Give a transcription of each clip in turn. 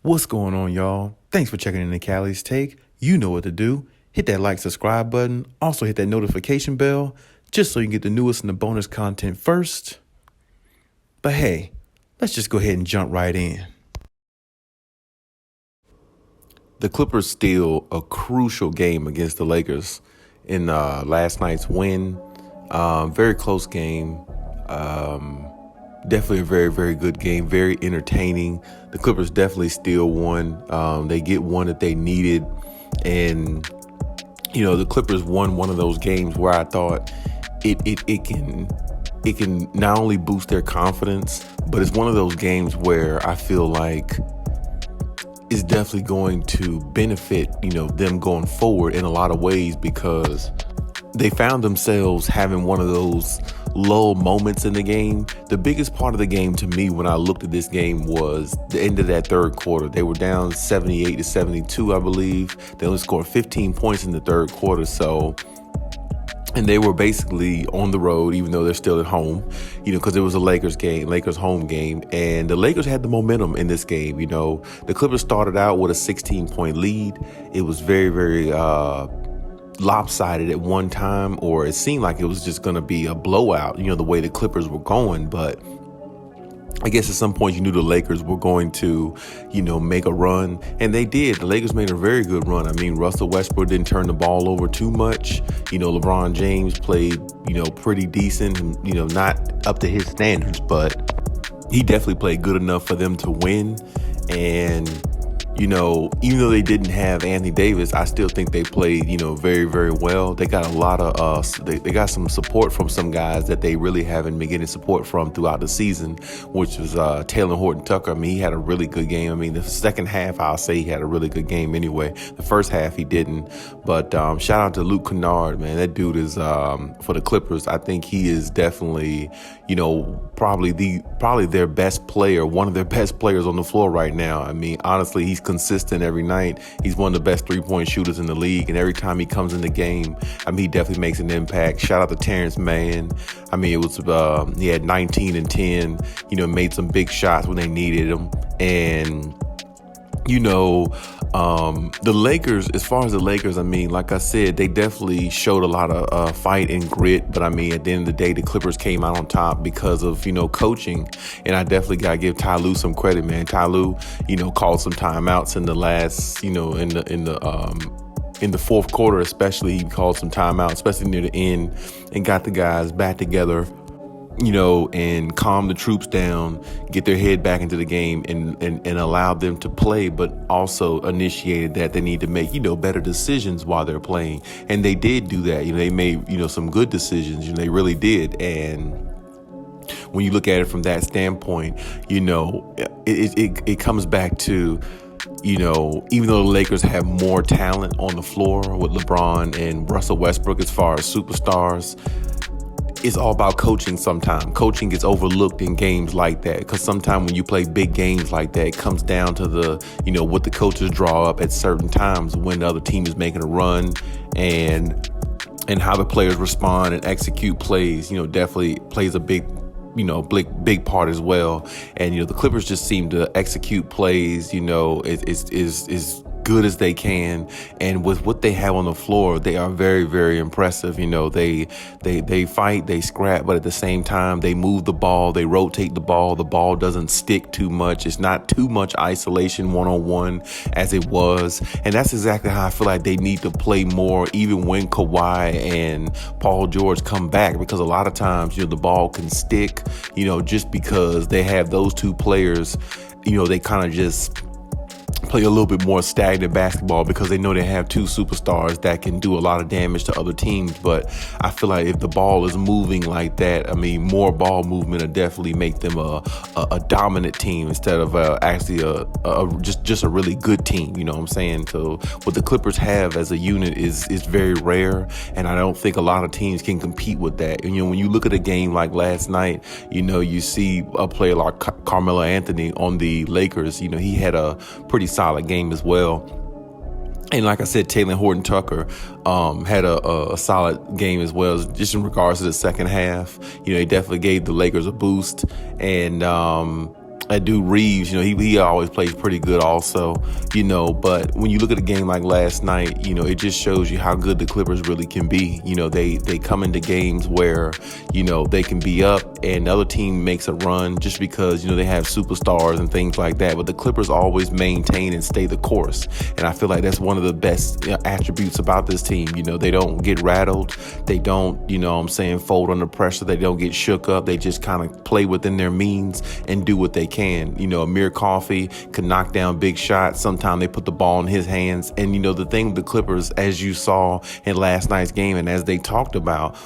What's going on, y'all? Thanks for checking in the Khaliis Take. You know what to do. Hit that like, subscribe button. Also hit that notification bell just so you can get the newest and the bonus content first. But hey, let's just go ahead and jump right in. The Clippers steal a crucial game against the Lakers in last night's win. Very close game. Definitely a very, very good game. Very entertaining. The Clippers definitely steal one. They get one that they needed. And, the Clippers won one of those games where I thought it can not only boost their confidence, but it's one of those games where I feel like it's definitely going to benefit, them going forward in a lot of ways, because they found themselves having one of those lull moments in the game. The biggest part of the game to me when I looked at this game was the end of that third quarter. They were down 78-72, I believe. They only scored 15 points in the third quarter. And they were basically on the road, even though they're still at home, because it was a Lakers home game. And the Lakers had the momentum in this game. The Clippers started out with a 16-point lead. It was very, very lopsided at one time, or it seemed like it was just going to be a blowout, the way the Clippers were going. But I guess at some point you knew the Lakers were going to, make a run, and they did. The Lakers made a very good run. I mean, Russell Westbrook didn't turn the ball over too much. LeBron James played, pretty decent, and, not up to his standards, but he definitely played good enough for them to win. And even though they didn't have Anthony Davis, I still think they played, very, very well. They got a lot of, they got some support from some guys that they really haven't been getting support from throughout the season, which was Taylor Horton-Tucker. I mean, he had a really good game. I mean, the second half, I'll say he had a really good game anyway. The first half, he didn't. But shout out to Luke Kennard, man. That dude is, for the Clippers, I think he is definitely, probably their best player, one of their best players on the floor right now. I mean, honestly, he's consistent every night. He's one of the best three-point shooters in the league, and every time he comes in the game, he definitely makes an impact. Shout out to Terrence Mann. I mean, it was he had 19 and 10. Made some big shots when they needed him, and the Lakers, as far as the Lakers, I mean, like I said, they definitely showed a lot of fight and grit. But I mean, at the end of the day, the Clippers came out on top because of, coaching. And I definitely got to give Ty Lue some credit, man. Ty Lue, called some timeouts in the last, in the fourth quarter, especially. He called some timeouts, especially near the end, and got the guys back together, and calm the troops down, get their head back into the game, and allow them to play, but also initiated that they need to make, better decisions while they're playing. And they did do that. They made, some good decisions. They really did. And when you look at it from that standpoint, it comes back to, even though the Lakers have more talent on the floor with LeBron and Russell Westbrook as far as superstars, it's all about coaching sometimes. Coaching gets overlooked in games like that, because sometimes when you play big games like that, it comes down to the, what the coaches draw up at certain times when the other team is making a run, and how the players respond and execute plays, definitely plays a big part as well. And, the Clippers just seem to execute plays, is good as they can, and with what they have on the floor, they are very, very impressive. They fight, they scrap, but at the same time, they move the ball, they rotate the ball doesn't stick too much. It's not too much isolation one-on-one as it was, and that's exactly how I feel like they need to play more, even when Kawhi and Paul George come back, because a lot of times, the ball can stick, just because they have those two players, they kind of just play a little bit more stagnant basketball, because they know they have two superstars that can do a lot of damage to other teams. But I feel like if the ball is moving like that, I mean, more ball movement will definitely make them a dominant team instead of actually just a really good team. You know what I'm saying? So what the Clippers have as a unit is very rare, and I don't think a lot of teams can compete with that. And, when you look at a game like last night, you see a player like Carmelo Anthony on the Lakers. He had a pretty solid game as well. And like I said, Taylor Horton-Tucker had a solid game as well, just in regards to the second half. He definitely gave the Lakers a boost. And that dude Reeves, he always plays pretty good also, but when you look at a game like last night, it just shows you how good the Clippers really can be. They come into games where, they can be up and the other team makes a run just because, they have superstars and things like that. But the Clippers always maintain and stay the course. And I feel like that's one of the best attributes about this team. They don't get rattled. They don't, fold under pressure. They don't get shook up. They just kind of play within their means and do what they can. Amir Coffey can knock down big shots. Sometimes they put the ball in his hands. And, the thing with the Clippers, as you saw in last night's game and as they talked about,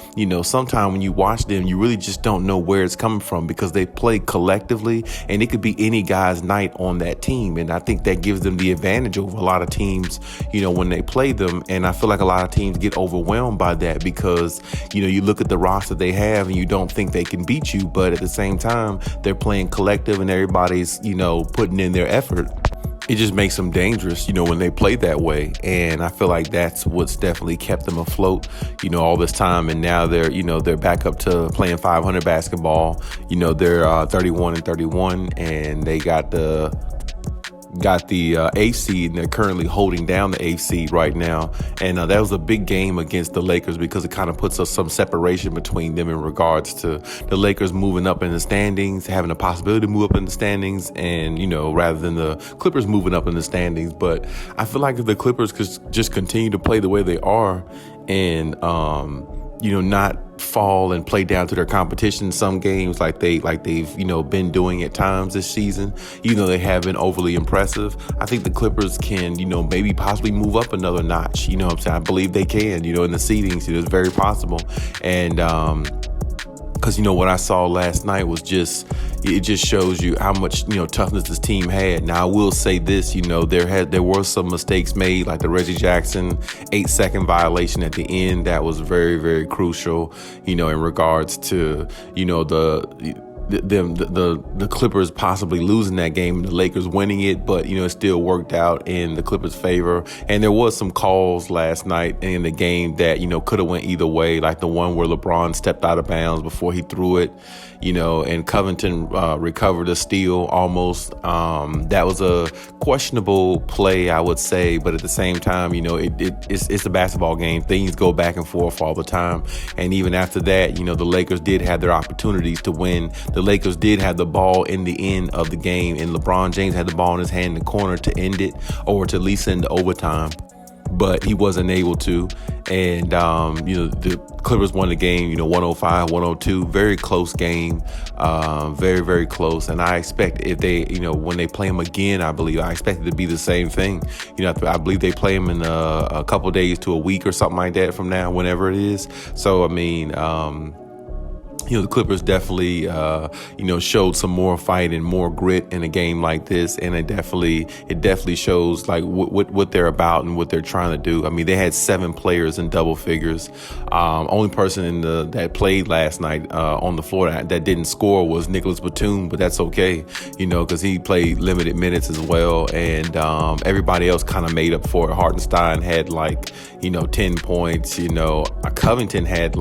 sometimes when you watch them, you really just don't know where it's coming from because they play collectively and it could be any guy's night on that team. And I think that gives them the advantage over a lot of teams, when they play them. And I feel like a lot of teams get overwhelmed by that because, you look at the roster they have and you don't think they can beat you. But at the same time, they're playing collective and everybody's, putting in their effort. It just makes them dangerous, when they play that way. And I feel like that's what's definitely kept them afloat, all this time. And now they're back up to playing 500 basketball. They're 31-31 and they got the eighth seed, and they're currently holding down the eighth seed right now. And that was a big game against the Lakers because it kind of puts us some separation between them in regards to the Lakers moving up in the standings, having a possibility to move up in the standings, and, rather than the Clippers moving up in the standings. But I feel like if the Clippers could just continue to play the way they are and, not fall and play down to their competition in some games like they've been doing at times this season. They have been overly impressive. I think the Clippers can, maybe possibly move up another notch. What I'm saying? I believe they can, in the seedings. It's very possible. And because, what I saw last night was it just shows you how much, toughness this team had. Now, I will say this, there were some mistakes made, like the Reggie Jackson 8-second violation at the end. That was very, very crucial, in regards to, the Clippers possibly losing that game and the Lakers winning it, but it still worked out in the Clippers' favor. And there was some calls last night in the game that could have went either way, like the one where LeBron stepped out of bounds before he threw it, and Covington recovered a steal almost. That was a questionable play, I would say, but at the same time, it's a basketball game. Things go back and forth all the time. And even after that, the Lakers did have their opportunities to win. The Lakers did have the ball in the end of the game, and LeBron James had the ball in his hand in the corner to end it or to at least end overtime. But he wasn't able to. And, the Clippers won the game, 105-102. Very close game. Very, very close. And I expect if they, when they play them again, I expect it to be the same thing. I believe they play them in a couple days to a week or something like that from now, whenever it is. So, the Clippers definitely, showed some more fight and more grit in a game like this, and it definitely shows like what they're about and what they're trying to do. They had 7 players in double figures. Only person that played last night on the floor that didn't score was Nicholas Batum, but that's okay, because he played limited minutes as well, and everybody else kind of made up for it. Hartenstein had 10 points. Covington had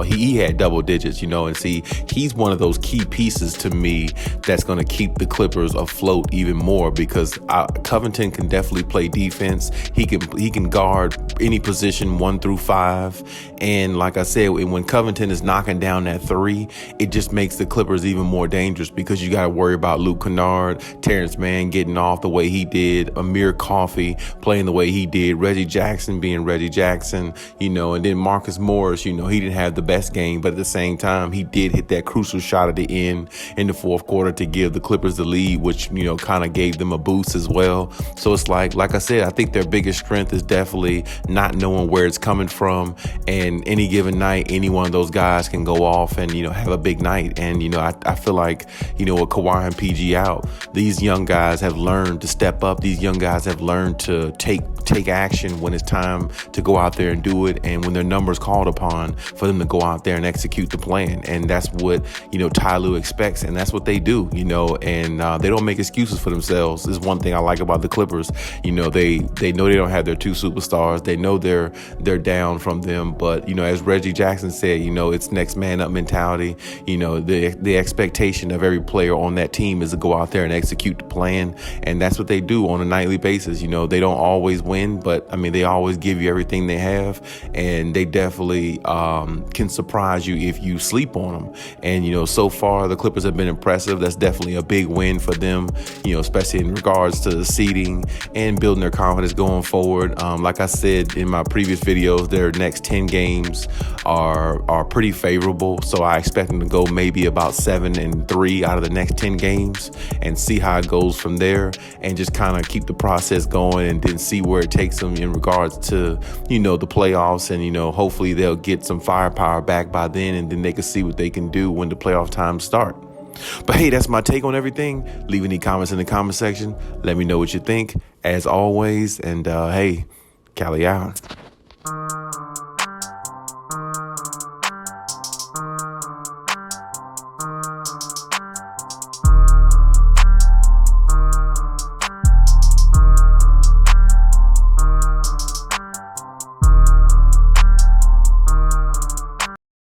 he had double digits. And see, he's one of those key pieces to me that's going to keep the Clippers afloat even more because Covington can definitely play defense. He can guard any position 1 through 5. And like I said, when Covington is knocking down that 3, it just makes the Clippers even more dangerous because you got to worry about Luke Kennard, Terrence Mann getting off the way he did, Amir Coffey playing the way he did, Reggie Jackson being Reggie Jackson, and then Marcus Morris, he didn't have the best game, but at the same time, he did hit that crucial shot at the end in the fourth quarter to give the Clippers the lead, which, kind of gave them a boost as well. So it's like I said, I think their biggest strength is definitely not knowing where it's coming from. And any given night, any one of those guys can go off and, have a big night. And, I feel like, with Kawhi and PG out, these young guys have learned to step up. These young guys have learned to take action when it's time to go out there and do it. And when their number's called upon for them to go out there and execute the plan. plan. And that's what, Ty Lue expects. And that's what they do, and they don't make excuses for themselves. Is one thing I like about the Clippers. They know they don't have their two superstars. They know they're down from them. But, as Reggie Jackson said, it's next man up mentality. The expectation of every player on that team is to go out there and execute the plan. And that's what they do on a nightly basis. They don't always win, but they always give you everything they have. And they definitely can surprise you if you sleep on them. And, so far the Clippers have been impressive. That's definitely a big win for them, especially in regards to the seeding and building their confidence going forward. Like I said in my previous videos, their next 10 games are pretty favorable. So I expect them to go maybe about 7-3 out of the next 10 games and see how it goes from there, and just kind of keep the process going and then see where it takes them in regards to, the playoffs. And, hopefully they'll get some firepower back by then, and then they can see what they can do when the playoff times start. But hey, that's my take on everything. Leave any comments in the comment section. Let me know what you think, as always. And hey, Khaliis out.